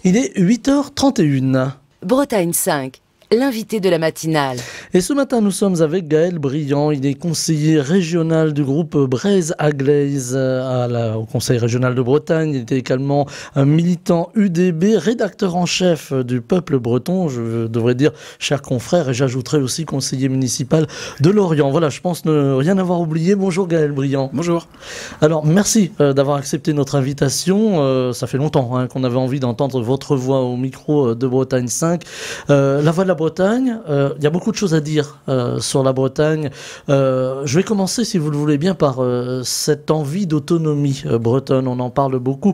Il est 8h31. Bretagne 5, l'invité de la matinale. Et ce matin, nous sommes avec Gaël Briand. Il est conseiller régional du groupe Breizh-Aglaise au Conseil régional de Bretagne. Il était également un militant UDB, rédacteur en chef du Peuple breton, je devrais dire cher confrère, et j'ajouterai aussi conseiller municipal de Lorient. Voilà, je pense ne rien avoir oublié. Bonjour Gaël Briand. Bonjour. Alors, merci d'avoir accepté notre invitation. Ça fait longtemps qu'on avait envie d'entendre votre voix au micro de Bretagne 5. La voix de la Bretagne, il y a beaucoup de choses à dire sur la Bretagne. Je vais commencer, si vous le voulez bien, par cette envie d'autonomie bretonne. On en parle beaucoup.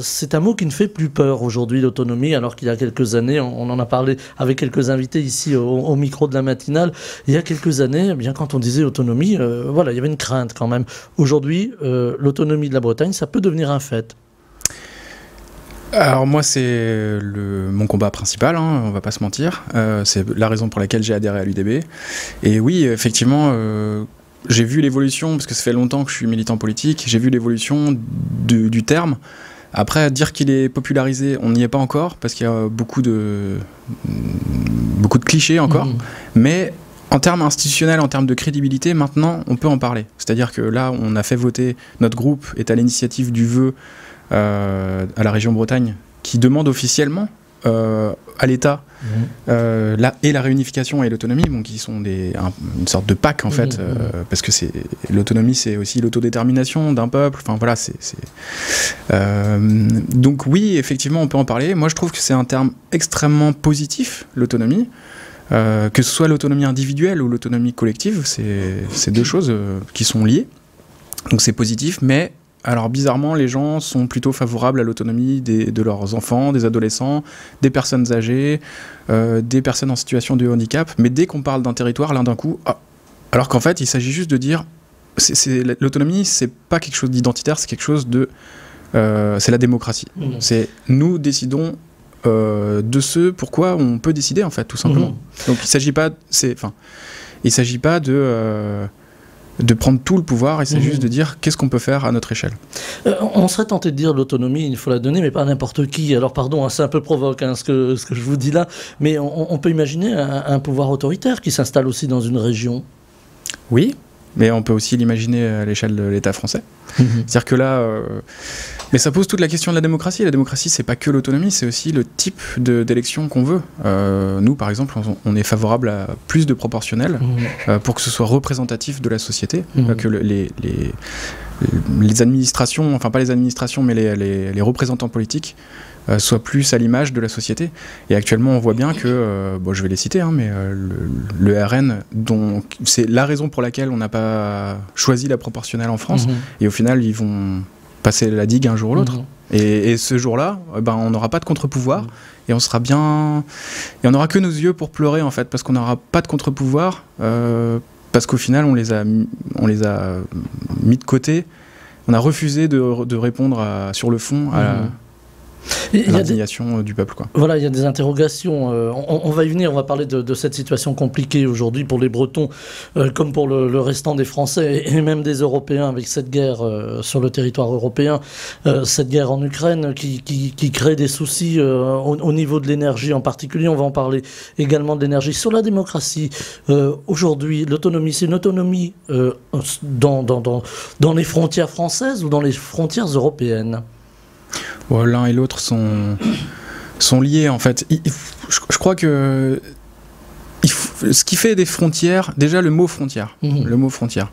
C'est un mot qui ne fait plus peur aujourd'hui, l'autonomie, alors qu'il y a quelques années, on en a parlé avec quelques invités ici au micro de la matinale. Il y a quelques années, eh bien, quand on disait autonomie, voilà, il y avait une crainte quand même. Aujourd'hui, l'autonomie de la Bretagne, ça peut devenir un fait. Alors moi, c'est mon combat principal, on va pas se mentir. C'est la raison pour laquelle j'ai adhéré à l'UDB. Et oui, effectivement, j'ai vu l'évolution, parce que ça fait longtemps que je suis militant politique, j'ai vu l'évolution du terme. Après, dire qu'il est popularisé, on n'y est pas encore, parce qu'il y a beaucoup de clichés encore. Mais en termes institutionnels, en termes de crédibilité, maintenant, on peut en parler. C'est-à-dire que là, on a fait voter, notre groupe est à l'initiative du vœu à la région Bretagne, qui demande officiellement à l'État la réunification et l'autonomie, bon, qui sont une sorte de pacte en fait, parce que l'autonomie, c'est aussi l'autodétermination d'un peuple. Enfin voilà, donc oui, effectivement, on peut en parler. Moi, je trouve que c'est un terme extrêmement positif, l'autonomie. Que ce soit l'autonomie individuelle ou l'autonomie collective, c'est deux choses qui sont liées. Donc c'est positif, mais alors bizarrement, les gens sont plutôt favorables à l'autonomie de leurs enfants, des adolescents, des personnes âgées, des personnes en situation de handicap. Mais dès qu'on parle d'un territoire, l'un d'un coup, alors qu'en fait, il s'agit juste de dire, l'autonomie, c'est pas quelque chose d'identitaire, c'est quelque chose c'est la démocratie. C'est nous décidons de ce pourquoi on peut décider en fait, tout simplement. Donc il s'agit pas, de prendre tout le pouvoir, et c'est juste de dire qu'est-ce qu'on peut faire à notre échelle. On serait tenté de dire l'autonomie, il faut la donner, mais pas à n'importe qui. Alors pardon, c'est un peu provoque ce que je vous dis là, mais on peut imaginer un pouvoir autoritaire qui s'installe aussi dans une région. Oui, mais on peut aussi l'imaginer à l'échelle de l'État français. C'est-à-dire que là... Mais ça pose toute la question de la démocratie. La démocratie, c'est pas que l'autonomie, c'est aussi le type d'élection qu'on veut. Nous, par exemple, on est favorable à plus de proportionnel pour que ce soit représentatif de la société, que les administrations, enfin pas les administrations, mais les représentants politiques soient plus à l'image de la société. Et actuellement, on voit bien que, je vais les citer, mais le RN, c'est la raison pour laquelle on n'a pas choisi la proportionnelle en France, et au final, ils vont passer la digue un jour ou l'autre. Et ce jour-là, on n'aura pas de contre-pouvoir, et on sera bien... Et on n'aura que nos yeux pour pleurer, en fait, parce qu'on n'aura pas de contre-pouvoir, parce qu'au final, on les a mis de côté. On a refusé de répondre sur le fond à l'indignation du peuple, quoi. Voilà, il y a des interrogations. On va y venir, on va parler de cette situation compliquée aujourd'hui pour les Bretons, comme pour le restant des Français et même des Européens, avec cette guerre sur le territoire européen, cette guerre en Ukraine qui crée des soucis au niveau de l'énergie en particulier. On va en parler également de l'énergie. Sur la démocratie, aujourd'hui, l'autonomie, c'est une autonomie dans les frontières françaises ou dans les frontières européennes ? L'un et l'autre sont liés, en fait. Je crois que ce qui fait des frontières, déjà le mot frontière. Le mot frontière.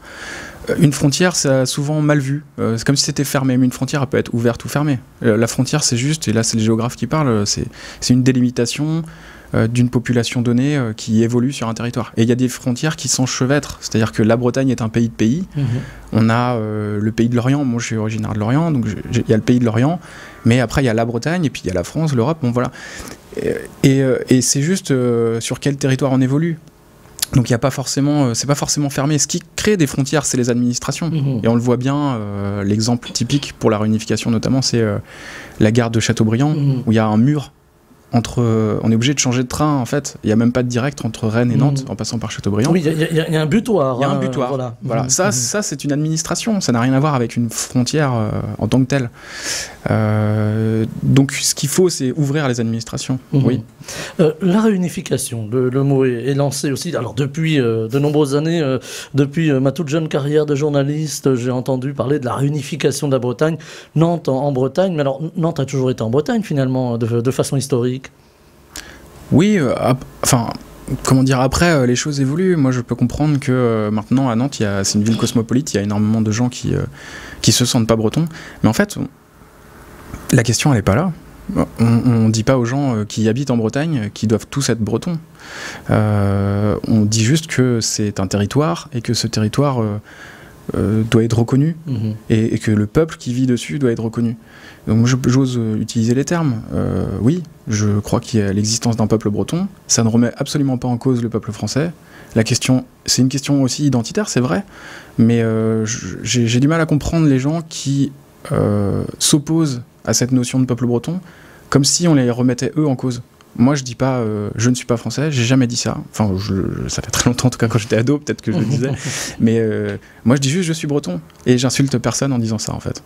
Une frontière, c'est souvent mal vu. C'est comme si c'était fermé, mais une frontière, elle peut être ouverte ou fermée. La frontière, c'est juste, et là c'est les géographes qui parlent, c'est une délimitation d'une population donnée qui évolue sur un territoire. Et il y a des frontières qui s'enchevêtrent, c'est-à-dire que la Bretagne est un pays de pays. On a le pays de l'Orient, moi je suis originaire de l'Orient, donc il y a le pays de l'Orient, mais après il y a la Bretagne, et puis il y a la France, l'Europe, bon voilà. Et c'est juste sur quel territoire on évolue. Donc c'est pas forcément fermé. Ce qui crée des frontières, c'est les administrations. Et on le voit bien, l'exemple typique pour la réunification notamment, c'est la gare de Châteaubriand, où il y a un mur on est obligé de changer de train en fait. Il n'y a même pas de direct entre Rennes et Nantes en passant par Châteaubriand. Oui, il y a un butoir. Il y a un butoir. Voilà. Ça c'est une administration. Ça n'a rien à voir avec une frontière en tant que telle. Donc ce qu'il faut, c'est ouvrir les administrations. Oui. La réunification, le mot est lancé aussi. Alors depuis de nombreuses années, depuis ma toute jeune carrière de journaliste, j'ai entendu parler de la réunification de la Bretagne. Nantes en Bretagne, mais alors Nantes a toujours été en Bretagne finalement, de façon historique. Oui, comment dire, après, les choses évoluent. Moi, je peux comprendre que maintenant, à Nantes, c'est une ville cosmopolite, il y a énormément de gens qui se sentent pas bretons. Mais en fait, la question, elle n'est pas là. On ne dit pas aux gens qui habitent en Bretagne qu'ils doivent tous être bretons. On dit juste que c'est un territoire et que ce territoire doit être reconnu et que le peuple qui vit dessus doit être reconnu. Donc j'ose utiliser les termes. Oui, je crois qu'il y a l'existence d'un peuple breton. Ça ne remet absolument pas en cause le peuple français. C'est une question aussi identitaire, c'est vrai, mais j'ai du mal à comprendre les gens qui s'opposent à cette notion de peuple breton comme si on les remettait eux en cause. Moi, je dis pas je ne suis pas français, j'ai jamais dit ça. Enfin, ça fait très longtemps, en tout cas quand j'étais ado, peut-être que je le disais. Mais moi, je dis juste je suis breton et j'insulte personne en disant ça, en fait.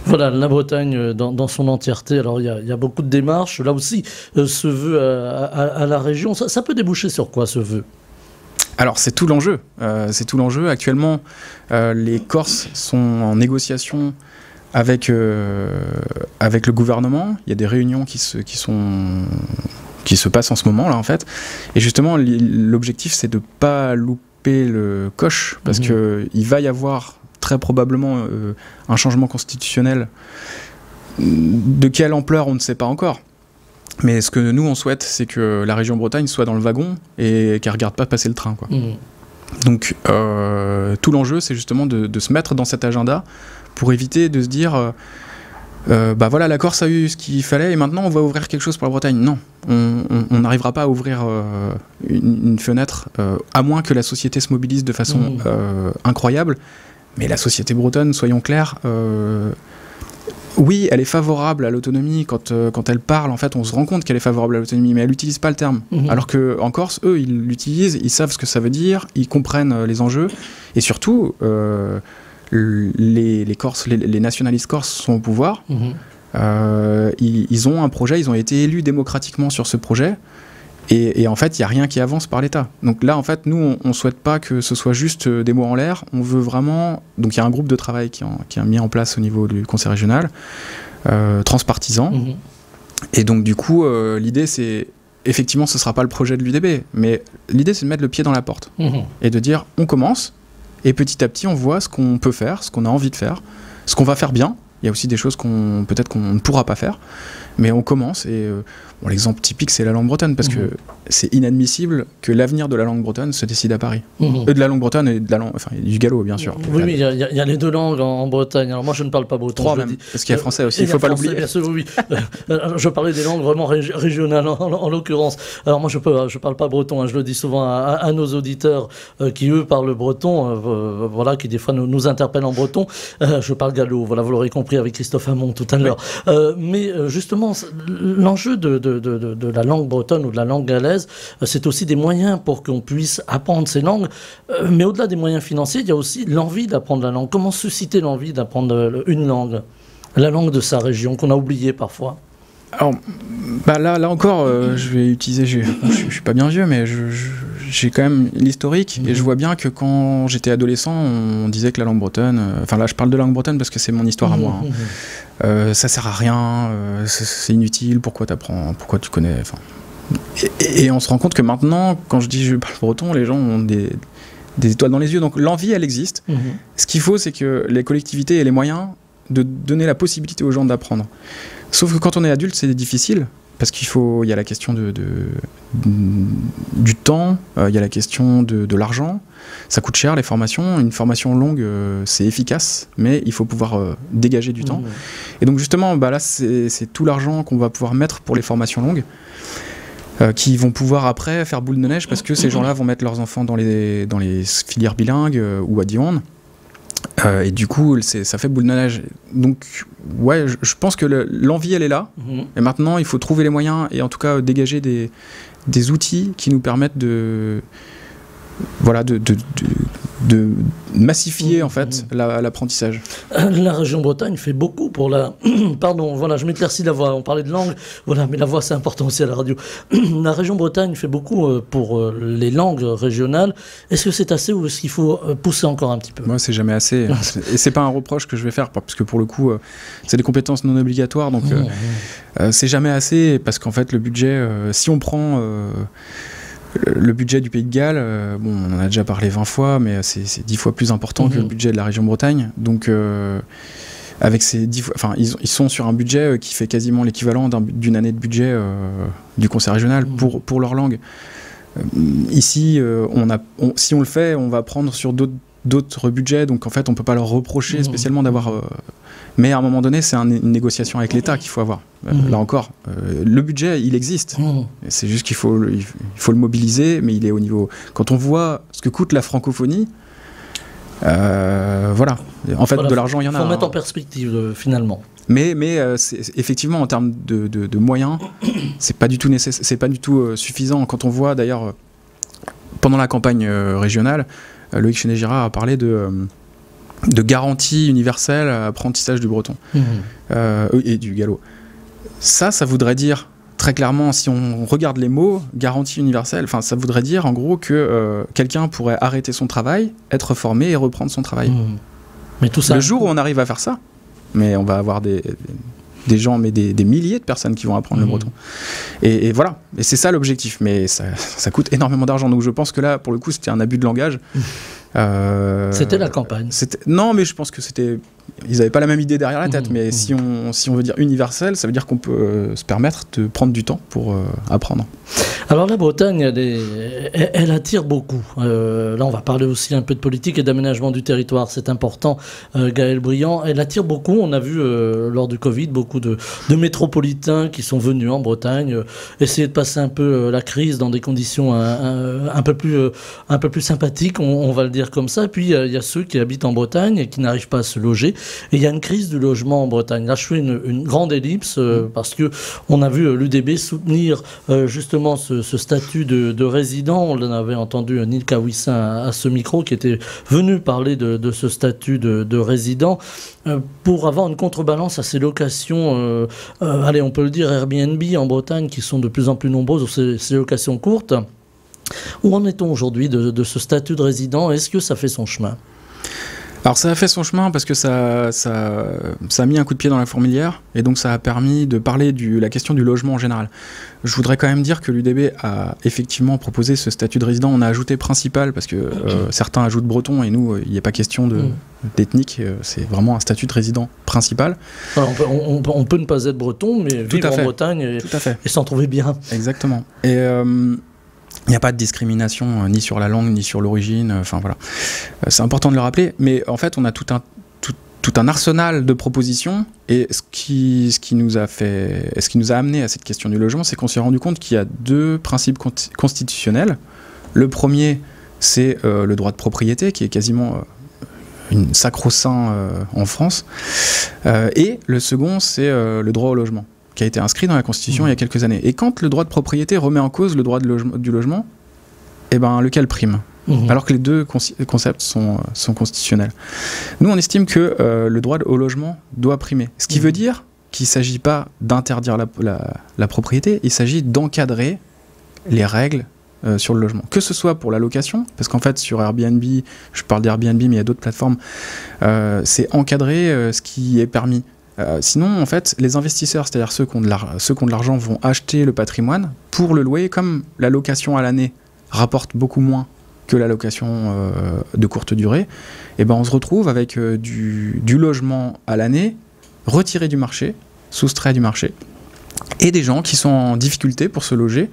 Voilà, la Bretagne dans son entièreté. Alors, il y a beaucoup de démarches. Là aussi, ce vœu à la région, ça peut déboucher sur quoi, ce vœu ? Alors, c'est tout l'enjeu. Actuellement, les Corses sont en négociation avec le gouvernement. Il y a des réunions qui se passent en ce moment, là, en fait. Et justement, l'objectif, c'est de ne pas louper le coche, parce qu'il va y avoir très probablement un changement constitutionnel. De quelle ampleur, on ne sait pas encore. Mais ce que nous, on souhaite, c'est que la région Bretagne soit dans le wagon et qu'elle ne regarde pas passer le train, quoi. Donc, tout l'enjeu, c'est justement de se mettre dans cet agenda pour éviter de se dire voilà, la Corse a eu ce qu'il fallait et maintenant on va ouvrir quelque chose pour la Bretagne. Non, on n'arrivera pas à ouvrir une fenêtre, à moins que la société se mobilise de façon incroyable. Mais la société bretonne, soyons clairs, oui, elle est favorable à l'autonomie. Quand elle parle, en fait, on se rend compte qu'elle est favorable à l'autonomie, mais elle n'utilise pas le terme. Alors qu'en Corse, eux, ils l'utilisent, ils savent ce que ça veut dire, ils comprennent les enjeux, et surtout, les nationalistes corses sont au pouvoir. Ils ont un projet, ils ont été élus démocratiquement sur ce projet, et en fait, il n'y a rien qui avance par l'État. Donc là, en fait, nous, on ne souhaite pas que ce soit juste des mots en l'air. On veut vraiment... Donc il y a un groupe de travail qui a mis en place au niveau du conseil régional, transpartisan. Et donc, du coup, l'idée, c'est... Effectivement, ce ne sera pas le projet de l'UDB, mais l'idée, c'est de mettre le pied dans la porte. Et de dire, on commence, et petit à petit, on voit ce qu'on peut faire, ce qu'on a envie de faire, ce qu'on va faire bien. Il y a aussi des choses peut-être qu'on ne pourra pas faire, mais on commence. Et l'exemple typique, c'est la langue bretonne, parce que c'est inadmissible que l'avenir de la langue bretonne se décide à Paris. De la langue bretonne et du gallo, bien sûr. Oui, il y a les deux langues en Bretagne. Alors moi, je ne parle pas breton. Trois même, parce qu'il y a français aussi, il ne faut pas l'oublier. Bien sûr, oui. Je parlais des langues vraiment régionales, en l'occurrence. Alors moi, je parle pas breton, je le dis souvent à nos auditeurs qui, eux, parlent breton, voilà, qui des fois nous interpellent en breton. Je parle gallo, voilà, vous l'aurez compris avec Christophe Hamon tout à l'heure. Mais justement, l'enjeu de la langue bretonne ou de la langue galaise, c'est aussi des moyens pour qu'on puisse apprendre ces langues. Mais au-delà des moyens financiers, il y a aussi l'envie d'apprendre la langue. Comment susciter l'envie d'apprendre une langue, la langue de sa région, qu'on a oubliée parfois? Alors, là encore, je vais utiliser... je suis pas bien vieux, mais j'ai quand même l'historique, et je vois bien que quand j'étais adolescent, on disait que la langue bretonne... Enfin là, je parle de langue bretonne parce que c'est mon histoire à moi. Ça sert à rien, c'est inutile, pourquoi t'apprends, pourquoi tu connais... Et on se rend compte que maintenant, quand je dis je parle breton, les gens ont des étoiles dans les yeux. Donc l'envie, elle existe. Ce qu'il faut, c'est que les collectivités aient les moyens de donner la possibilité aux gens d'apprendre. Sauf que quand on est adulte, c'est difficile, parce il y a la question du temps, il y a la question de l'argent. Ça coûte cher, les formations. Une formation longue, c'est efficace, mais il faut pouvoir dégager du temps. Et donc justement, là, c'est tout l'argent qu'on va pouvoir mettre pour les formations longues, qui vont pouvoir après faire boule de neige, parce que ces gens-là vont mettre leurs enfants dans les filières bilingues ou à Dijon. Et du coup, ça fait boule de neige. Donc, ouais, je pense que l'envie, elle est là. Et maintenant, il faut trouver les moyens et en tout cas dégager des outils qui nous permettent de massifier en fait l'apprentissage. La région Bretagne fait beaucoup pour la... Pardon, voilà, je m'éclaircis la voix, on parlait de langue, voilà, mais la voix c'est important aussi à la radio. La région Bretagne fait beaucoup pour les langues régionales. Est-ce que c'est assez ou est-ce qu'il faut pousser encore un petit peu? Moi, c'est jamais assez. Et c'est pas un reproche que je vais faire, parce que pour le coup, c'est des compétences non obligatoires, donc c'est jamais assez, parce qu'en fait, le budget, si on prend... le budget du Pays de Galles, bon, on en a déjà parlé 20 fois, mais c'est 10 fois plus important que le budget de la région Bretagne. Donc, avec ces 10 fois, enfin, ils sont sur un budget qui fait quasiment l'équivalent d'une année de budget du conseil régional pour leur langue. Ici, si on le fait, on va prendre sur d'autres budgets, donc en fait, on peut pas leur reprocher spécialement d'avoir... Mais à un moment donné, c'est une négociation avec l'État qu'il faut avoir. Là encore, le budget, il existe. C'est juste qu'il faut le mobiliser, mais il est au niveau... Quand on voit ce que coûte la francophonie, voilà. En fait, de l'argent, il y en a. Il faut mettre en perspective, finalement. Mais effectivement, en termes de moyens, c'est pas du tout suffisant. Quand on voit, d'ailleurs, pendant la campagne régionale, Loïc Chenet-Girard a parlé de garantie universelle à apprentissage du breton et du gallo. Ça voudrait dire, très clairement, si on regarde les mots, garantie universelle, ça voudrait dire en gros que quelqu'un pourrait arrêter son travail, être formé et reprendre son travail. Mais tout ça, le jour où on arrive à faire ça, mais on va avoir des gens, mais des milliers de personnes qui vont apprendre le breton. Et voilà, et c'est ça l'objectif, mais ça coûte énormément d'argent, donc je pense que là, pour le coup, c'était un abus de langage. C'était la campagne. Non, mais je pense que ils n'avaient pas la même idée derrière la tête, mais si on veut dire universel, ça veut dire qu'on peut se permettre de prendre du temps pour apprendre. Alors la Bretagne, elle attire beaucoup. Là, on va parler aussi un peu de politique et d'aménagement du territoire, c'est important, Gaël Briand. Elle attire beaucoup, on a vu lors du Covid, beaucoup de métropolitains qui sont venus en Bretagne, essayer de passer un peu la crise dans des conditions un peu plus sympathiques, on va le dire comme ça. Et puis il y a ceux qui habitent en Bretagne et qui n'arrivent pas à se loger. Et il y a une crise du logement en Bretagne. Là, je fais une grande ellipse parce que on a vu l'UDB soutenir justement ce statut de résident. On en avait entendu Neil Kawissin à ce micro qui était venu parler de ce statut de résident pour avoir une contrebalance à ces locations, allez, on peut le dire Airbnb en Bretagne qui sont de plus en plus nombreuses, ces locations courtes. Où en est-on aujourd'hui de ce statut de résident? Est-ce que ça fait son chemin? Alors ça a fait son chemin parce que ça a mis un coup de pied dans la fourmilière et donc ça a permis de parler de la question du logement en général. Je voudrais quand même dire que l'UDB a effectivement proposé ce statut de résident. On a ajouté principal parce que certains ajoutent breton et nous, il n'y a pas question d'ethnique. C'est vraiment un statut de résident principal. Alors on peut ne pas être breton, mais vivre en Bretagne et s'en trouver bien. Exactement. Et... il n'y a pas de discrimination ni sur la langue ni sur l'origine, enfin voilà. C'est important de le rappeler, mais en fait on a tout un arsenal de propositions et ce qui nous a amené à cette question du logement, c'est qu'on s'est rendu compte qu'il y a deux principes constitutionnels. Le premier, c'est le droit de propriété qui est quasiment une sacro-saint en France, et le second, c'est le droit au logement, qui a été inscrit dans la Constitution il y a quelques années. Et quand le droit de propriété remet en cause le droit du logement, eh ben, lequel prime ? Alors que les deux concepts sont constitutionnels. Nous, on estime que le droit au logement doit primer. Ce qui veut dire qu'il ne s'agit pas d'interdire la propriété, il s'agit d'encadrer les règles sur le logement. Que ce soit pour la location, parce qu'en fait, sur Airbnb, je parle d'Airbnb, mais il y a d'autres plateformes, c'est encadrer ce qui est permis. Sinon, en fait, les investisseurs, c'est-à-dire ceux qui ont de l'argent, vont acheter le patrimoine pour le louer. Comme la location à l'année rapporte beaucoup moins que la location de courte durée, et ben on se retrouve avec du logement à l'année retiré du marché, soustrait du marché, et des gens qui sont en difficulté pour se loger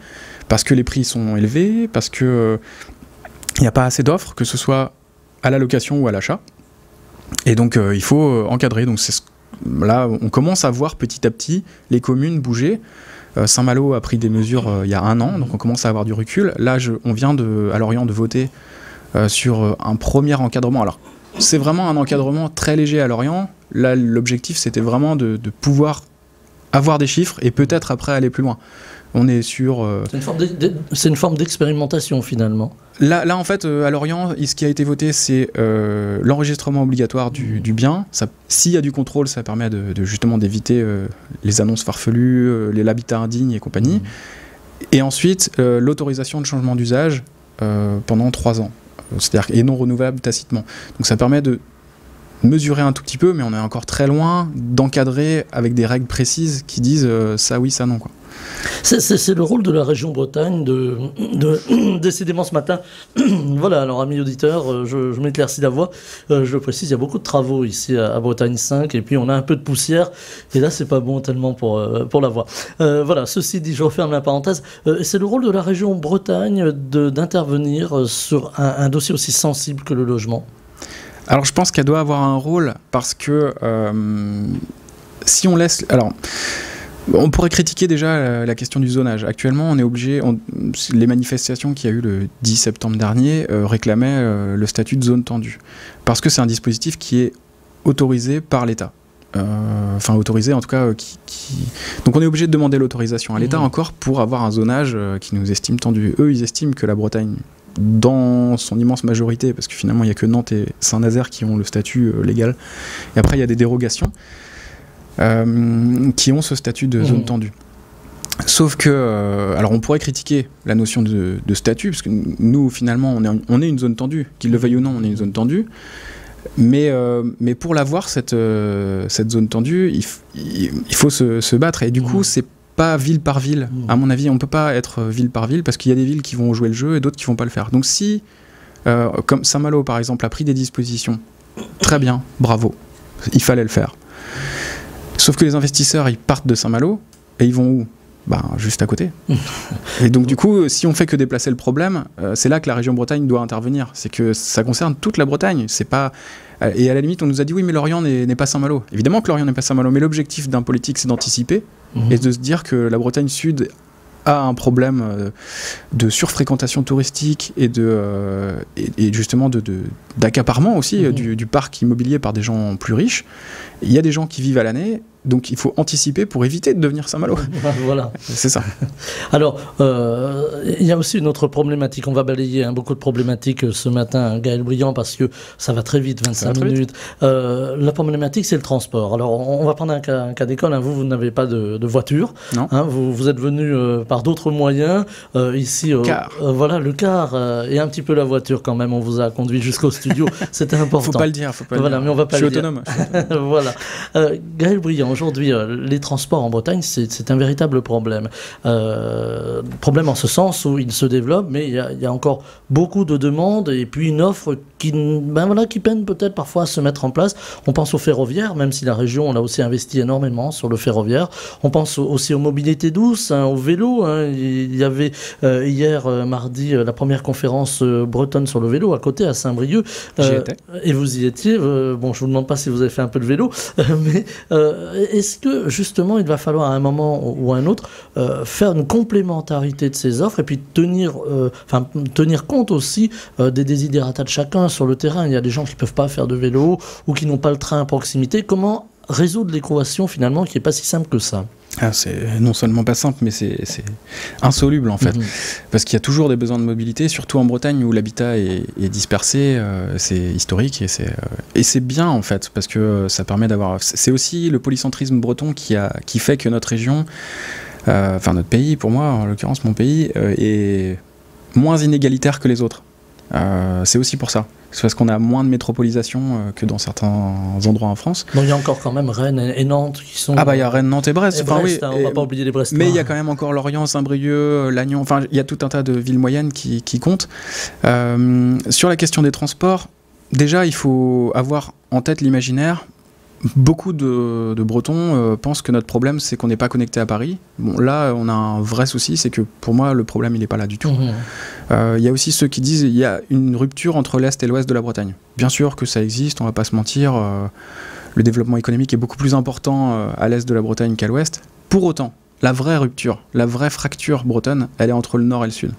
parce que les prix sont élevés, parce que il n'y a pas assez d'offres, que ce soit à la location ou à l'achat. Et donc il faut encadrer. Donc là, on commence à voir petit à petit les communes bouger. Saint-Malo a pris des mesures il y a 1 an, donc on commence à avoir du recul. Là, on vient à Lorient de voter sur un premier encadrement. Alors, c'est vraiment un encadrement très léger à Lorient. Là, l'objectif, c'était vraiment de pouvoir avoir des chiffres et peut-être après aller plus loin. On est sur... C'est une forme d'expérimentation, finalement. Là, en fait, à Lorient, ce qui a été voté, c'est l'enregistrement obligatoire du bien. S'il y a du contrôle, ça permet justement d'éviter les annonces farfelues, l'habitat indigne et compagnie. Et ensuite, l'autorisation de changement d'usage pendant 3 ans. C'est-à-dire, et non renouvelable tacitement. Donc ça permet de mesurer un tout petit peu, mais on est encore très loin d'encadrer avec des règles précises qui disent ça oui, ça non, quoi. C'est le rôle de la région Bretagne décidément ce matin. Voilà, alors amis auditeurs, je m'éclaircis la voix. Je précise, il y a beaucoup de travaux ici à Bretagne 5 et puis on a un peu de poussière et là c'est pas bon tellement pour la voix. Voilà, ceci dit, je referme la parenthèse. C'est le rôle de la région Bretagne d'intervenir sur un dossier aussi sensible que le logement. Alors je pense qu'elle doit avoir un rôle parce que si on laisse... Alors, on pourrait critiquer déjà la question du zonage. Actuellement, on est obligé... les manifestations qu'il y a eu le 10 septembre dernier réclamaient le statut de zone tendue. Parce que c'est un dispositif qui est autorisé par l'État. Enfin, autorisé en tout cas... Donc on est obligé de demander l'autorisation à l'État encore pour avoir un zonage qui nous estime tendu. Eux, ils estiment que la Bretagne... dans son immense majorité, parce que finalement il n'y a que Nantes et Saint-Nazaire qui ont le statut légal, et après il y a des dérogations qui ont ce statut de zone tendue. Sauf que, alors on pourrait critiquer la notion de statut, parce que nous finalement on est une zone tendue, qu'il le veuille ou non, on est une zone tendue, mais pour l'avoir cette zone tendue, il faut se battre, et du coup c'est pas ville par ville. À mon avis, on peut pas être ville par ville parce qu'il y a des villes qui vont jouer le jeu et d'autres qui vont pas le faire. Donc si, comme Saint-Malo par exemple, a pris des dispositions, très bien, bravo, il fallait le faire. Sauf que les investisseurs, ils partent de Saint-Malo et ils vont où ? Ben, juste à côté. Et donc du coup, si on fait que déplacer le problème, c'est là que la région Bretagne doit intervenir. C'est que ça concerne toute la Bretagne. C'est pas... Et à la limite, on nous a dit oui, mais Lorient n'est pas Saint-Malo. Évidemment que Lorient n'est pas Saint-Malo, mais l'objectif d'un politique, c'est d'anticiper et de se dire que la Bretagne Sud a un problème de surfréquentation touristique et justement d'accaparement aussi du parc immobilier par des gens plus riches. Il y a des gens qui vivent à l'année, donc il faut anticiper pour éviter de devenir Saint-Malo. Voilà. C'est ça. Alors, il y a aussi une autre problématique. On va balayer beaucoup de problématiques ce matin, Gaël Briand, parce que ça va très vite, 25 minutes. La problématique, c'est le transport. Alors, on va prendre un cas d'école. Vous n'avez pas de voiture. Non. Vous êtes venu par d'autres moyens. Ici, voilà, le car et un petit peu la voiture quand même. On vous a conduit jusqu'au studio. C'était important. Faut pas le dire. Voilà, mais on va pas le dire. Je suis autonome. Voilà. Gaël Briand, aujourd'hui, les transports en Bretagne, c'est un véritable problème. Problème en ce sens où il se développe, mais il y a encore beaucoup de demandes et puis une offre qui peine peut-être parfois à se mettre en place. On pense au ferroviaire, même si la région, on a aussi investi énormément sur le ferroviaire. On pense aussi aux mobilités douces, au vélo. Il y avait hier, mardi, la première conférence bretonne sur le vélo à côté, à Saint-Brieuc. J'y étais. Et vous y étiez. Bon, je ne vous demande pas si vous avez fait un peu de vélo, mais est-ce que justement il va falloir à un moment ou à un autre faire une complémentarité de ces offres et puis tenir compte aussi des désidératas de chacun sur le terrain. Il y a des gens qui ne peuvent pas faire de vélo ou qui n'ont pas le train à proximité. Comment résoudre l'équation finalement qui n'est pas si simple que ça ? C'est non seulement pas simple, mais c'est insoluble en fait. Parce qu'il y a toujours des besoins de mobilité, surtout en Bretagne où l'habitat est dispersé, c'est historique et c'est bien en fait, parce que ça permet d'avoir... C'est aussi le polycentrisme breton qui fait que notre région, enfin notre pays, pour moi, en l'occurrence mon pays, est moins inégalitaire que les autres. C'est aussi pour ça. C'est parce qu'on a moins de métropolisation que dans certains endroits en France. Donc il y a encore quand même Rennes et Nantes qui sont... Ah bah il y a Rennes, Nantes et Brest. Brest, oui, on ne va pas oublier les Brestois. Mais il y a quand même encore Lorient, Saint-Brieuc, Lannion, enfin il y a tout un tas de villes moyennes qui comptent. Sur la question des transports, déjà il faut avoir en tête l'imaginaire. Beaucoup de Bretons pensent que notre problème c'est qu'on n'est pas connecté à Paris. Bon là on a un vrai souci, c'est que pour moi le problème il n'est pas là du tout. Il y a aussi ceux qui disent qu'il y a une rupture entre l'Est et l'Ouest de la Bretagne. Bien sûr que ça existe, on va pas se mentir, le développement économique est beaucoup plus important à l'Est de la Bretagne qu'à l'Ouest. Pour autant, la vraie rupture, la vraie fracture bretonne, elle est entre le nord et le sud.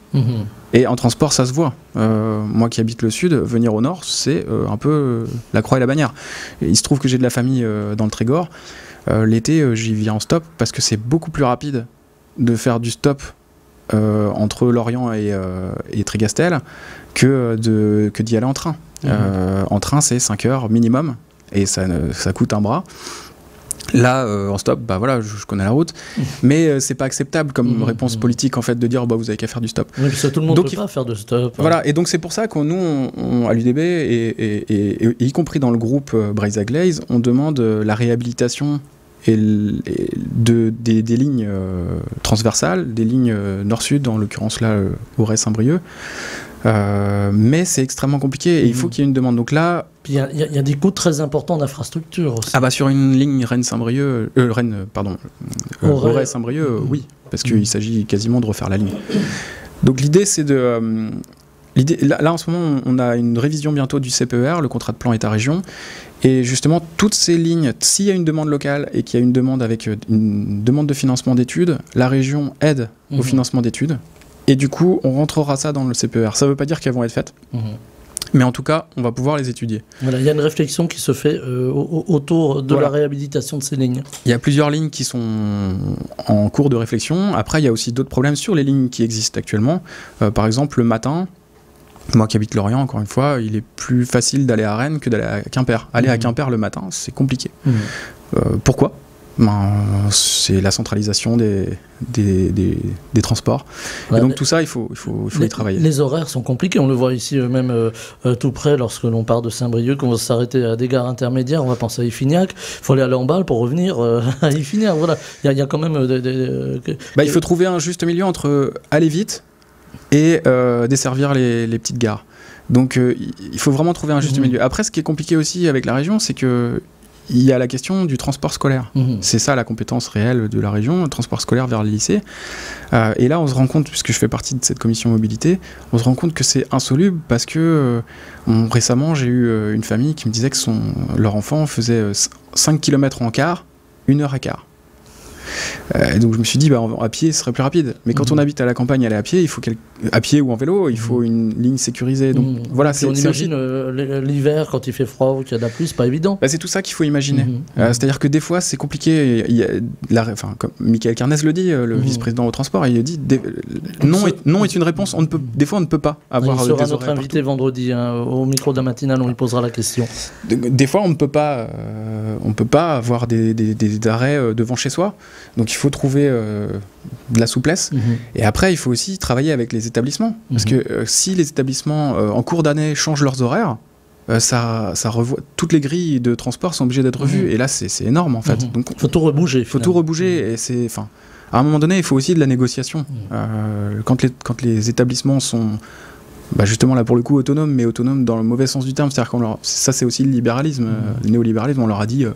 Et en transport, ça se voit. Moi qui habite le sud, venir au nord, c'est un peu la croix et la bannière. Et il se trouve que j'ai de la famille dans le Trégor. L'été, j'y viens en stop parce que c'est beaucoup plus rapide de faire du stop entre Lorient et Trégastel que d'y aller en train. En train, c'est 5 heures minimum et ça coûte un bras. Là, en stop, bah voilà, je connais la route, mais c'est pas acceptable comme réponse politique en fait de dire bah vous avez qu'à faire du stop. Oui, parce que tout le monde ne peut pas faire de stop. Voilà, et donc c'est pour ça que nous, à l'UDB et y compris dans le groupe Braise à Glaze, on demande la réhabilitation des lignes transversales, des lignes nord-sud, en l'occurrence là Auray-Saint-Brieuc. Mais c'est extrêmement compliqué et il faut qu'il y ait une demande. Donc là, il y a des coûts très importants d'infrastructure aussi. Ah bah sur une ligne Rennes-Saint-Brieuc, Auray-Saint-Brieuc, oui, parce qu'il s'agit quasiment de refaire la ligne. Donc l'idée c'est de... là en ce moment on a une révision bientôt du CPER, le contrat de plan État-région, et justement toutes ces lignes, s'il y a une demande locale et qu'il y a une demande avec une demande de financement d'études, la région aide au financement d'études. Et du coup, on rentrera ça dans le CPER. Ça ne veut pas dire qu'elles vont être faites, mais en tout cas, on va pouvoir les étudier. Voilà, il y a une réflexion qui se fait autour de la réhabilitation de ces lignes. Il y a plusieurs lignes qui sont en cours de réflexion. Après, il y a aussi d'autres problèmes sur les lignes qui existent actuellement. Par exemple, le matin, moi qui habite Lorient, encore une fois, il est plus facile d'aller à Rennes que d'aller à Quimper. Aller à Quimper le matin, c'est compliqué. Pourquoi ? C'est la centralisation des transports. Et donc tout ça, il faut y travailler. Les horaires sont compliqués. On le voit ici même tout près, lorsque l'on part de Saint-Brieuc, qu'on va s'arrêter à des gares intermédiaires, on va penser à Iffignac. Il faut aller à Lamballe pour revenir à Iffignac. Voilà. Il y a quand même... il faut trouver un juste milieu entre aller vite et desservir les petites gares. Donc il faut vraiment trouver un juste milieu. Après, ce qui est compliqué aussi avec la région, c'est que il y a la question du transport scolaire. C'est ça la compétence réelle de la région, le transport scolaire vers les lycées. Et là, on se rend compte, puisque je fais partie de cette commission mobilité, on se rend compte que c'est insoluble parce que récemment, j'ai eu une famille qui me disait que leur enfant faisait 5 km en quart, 1 heure et quart. Et donc je me suis dit, à pied, ce serait plus rapide. Mais quand on habite à la campagne, aller à pied, il faut à pied ou en vélo, il faut une ligne sécurisée. Donc voilà, on imagine l'hiver quand il fait froid ou qu'il y a de la pluie, c'est pas évident. C'est tout ça qu'il faut imaginer. C'est-à-dire que des fois, c'est compliqué. Comme Michael Carnez le dit, le vice-président au transport, il dit non est une réponse. Des fois, on ne peut pas avoir. Il sera notre invité vendredi au micro de la matinale, on lui posera la question. Des fois, on ne peut pas avoir des arrêts devant chez soi. Donc il faut trouver de la souplesse. Et après, il faut aussi travailler avec les établissements. Parce que si les établissements, en cours d'année, changent leurs horaires, toutes les grilles de transport sont obligées d'être revues. Et là, c'est énorme, en fait. Donc, faut tout rebouger. Il faut tout rebouger. Et à un moment donné, il faut aussi de la négociation. Quand les établissements sont... justement là pour le coup autonomes, mais autonomes dans le mauvais sens du terme, c'est-à-dire ça c'est aussi le libéralisme, le néolibéralisme, on leur a dit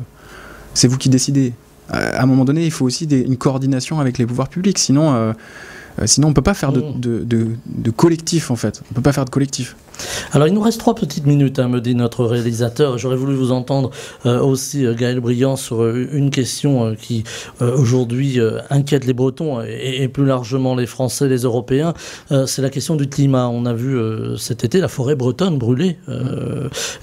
c'est vous qui décidez. À un moment donné, il faut aussi une coordination avec les pouvoirs publics, sinon on ne peut pas faire de collectif en fait. On peut pas faire de collectif. Alors il nous reste 3 petites minutes, me dit notre réalisateur. J'aurais voulu vous entendre aussi, Gaël Briand, sur une question qui aujourd'hui inquiète les Bretons et plus largement les Français, les Européens. C'est la question du climat. On a vu cet été la forêt bretonne brûler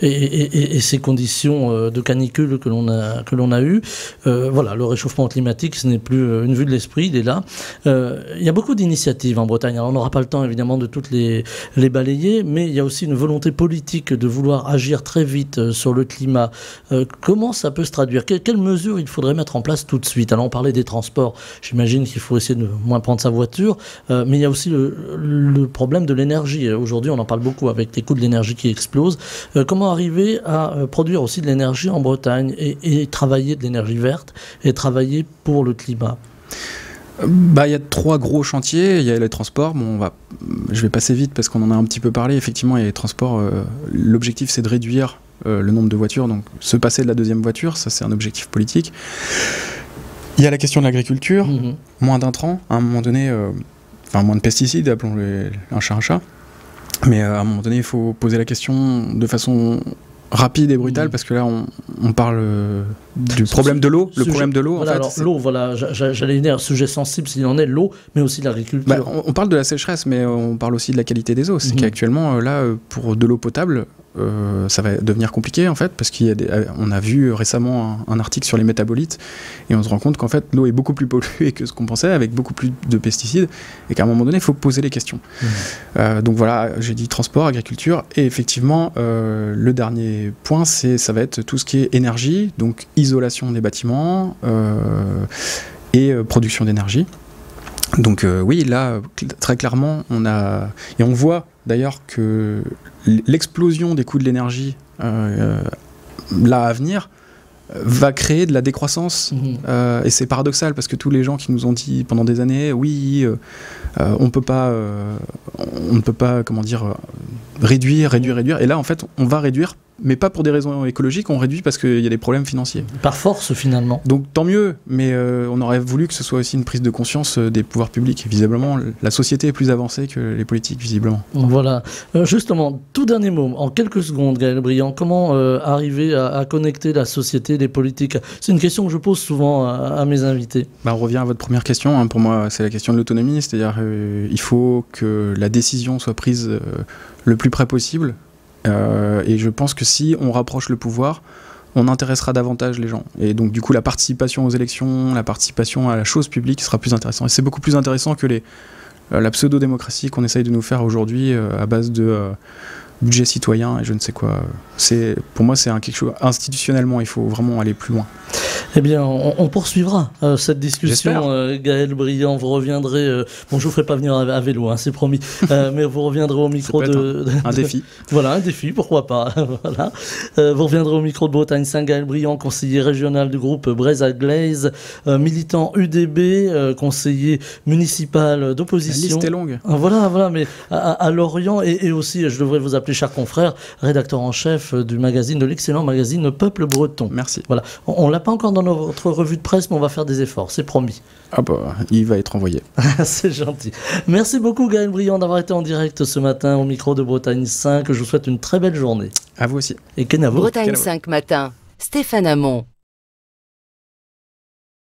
et ces conditions de canicule que l'on a eues. Voilà, le réchauffement climatique, ce n'est plus une vue de l'esprit, il est là. Il y a beaucoup d'initiatives en Bretagne. Alors on n'aura pas le temps évidemment de toutes les balayer, mais il y a aussi une volonté politique de vouloir agir très vite sur le climat. Comment ça peut se traduire ? Quelles mesures il faudrait mettre en place tout de suite ? Alors on parlait des transports, j'imagine qu'il faut essayer de moins prendre sa voiture, mais il y a aussi le problème de l'énergie. Aujourd'hui on en parle beaucoup avec les coûts de l'énergie qui explosent. Comment arriver à produire aussi de l'énergie en Bretagne et travailler de l'énergie verte et travailler pour le climat ? Il y a 3 gros chantiers. Il y a les transports. Je vais passer vite parce qu'on en a un petit peu parlé. Effectivement, il y a les transports. L'objectif, c'est de réduire le nombre de voitures, donc se passer de la 2e voiture. Ça, c'est un objectif politique. Il y a la question de l'agriculture. Moins d'intrants, à un moment donné, moins de pesticides, appelons un chat un chat. Mais à un moment donné, il faut poser la question de façon rapide et brutal, parce que là on parle du problème de l'eau. Le problème de l'eau, voilà, en fait. L'eau, voilà, j'allais dire un sujet sensible s'il en est, l'eau, mais aussi l'agriculture. On parle de la sécheresse, mais on parle aussi de la qualité des eaux. C'est qu'actuellement, là, pour de l'eau potable, ça va devenir compliqué, en fait, parce on a vu récemment un article sur les métabolites, et on se rend compte qu'en fait, l'eau est beaucoup plus polluée que ce qu'on pensait, avec beaucoup plus de pesticides, et qu'à un moment donné, il faut poser les questions. Donc voilà, j'ai dit transport, agriculture, et effectivement, le dernier point, ça va être tout ce qui est énergie, donc isolation des bâtiments et production d'énergie. Donc oui, là, très clairement, on voit d'ailleurs que l'explosion des coûts de l'énergie là à venir va créer de la décroissance, et c'est paradoxal parce que tous les gens qui nous ont dit pendant des années oui, on ne peut pas comment dire, réduire, et là en fait on va réduire, mais pas pour des raisons écologiques, on réduit parce qu'il y a des problèmes financiers. Par force, finalement. Donc tant mieux, mais on aurait voulu que ce soit aussi une prise de conscience des pouvoirs publics. Visiblement, la société est plus avancée que les politiques, visiblement. Voilà. Justement, tout dernier mot, en quelques secondes, Gaël Briand, comment arriver à connecter la société, les politiques? C'est une question que je pose souvent à mes invités. On revient à votre première question. Pour moi, c'est la question de l'autonomie, c'est-à-dire il faut que la décision soit prise le plus près possible. Et je pense que si on rapproche le pouvoir, on intéressera davantage les gens. Et donc du coup, la participation aux élections, la participation à la chose publique sera plus intéressante. Et c'est beaucoup plus intéressant que la pseudo-démocratie qu'on essaye de nous faire aujourd'hui à base de budget citoyen et je ne sais quoi. Pour moi, c'est quelque chose institutionnellement, il faut vraiment aller plus loin. Eh bien, on poursuivra cette discussion. Gaël Briand, vous reviendrez. Bon, je vous ferai pas venir à vélo, c'est promis. Mais vous reviendrez au micro un défi. Voilà, un défi, pourquoi pas. Voilà. Vous reviendrez au micro de Bretagne 5. Gaël Briand, conseiller régional du groupe Breza-Glaise, militant UDB, conseiller municipal d'opposition. La liste est longue. Voilà, mais à Lorient et aussi, je devrais vous appeler cher confrère, rédacteur en chef de l'excellent magazine Peuple Breton. Merci. Voilà, on l'a pas encore dans notre revue de presse, mais on va faire des efforts, c'est promis. Ah bah, il va être envoyé. C'est gentil. Merci beaucoup Gaël Briand d'avoir été en direct ce matin au micro de Bretagne 5. Je vous souhaite une très belle journée. À vous aussi. Et Kenavo. Bretagne 5 matin, Stéphane Hamon.